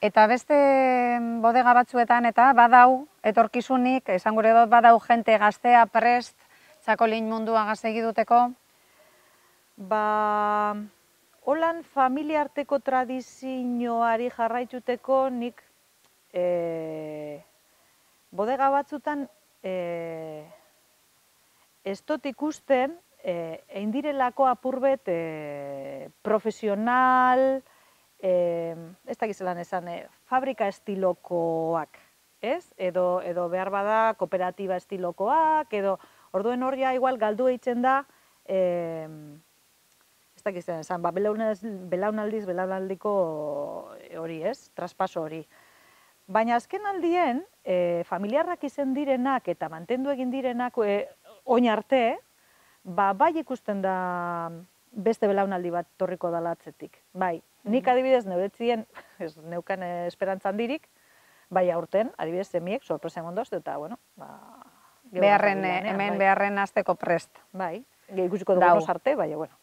Eta beste bodega batzuetan eta badau etorkizunik, esan gure dut badau jente gaztea prest, txakolin mundua segiduteko? Ba, holan familia arteko tradizioari jarraituteko nik bodega batzutan ez dut ikusten eindirelako apurbet profesional, ez dakiz zelan esan, fabrika estilokoak, ez? Edo behar bada kooperatiba estilokoak, edo orduen horria igual galdu eitzen da, ez dakiz zelan esan, belaunaldiko hori, ez? Traspaso hori. Baina azken aldien, familiarrak izen direnak eta mantendu egin direnak oin arte, bai ikusten da beste belaunaldi bat torriko dala atzetik. Bai, nik adibidez neuretzien, ez neukan esperantzan dirik, bai aurten, adibidez semiek, sorpresa emondoz, eta, bueno, hemen beharren azteko prest. Bai, ikusiko dugu arte, bai, bueno.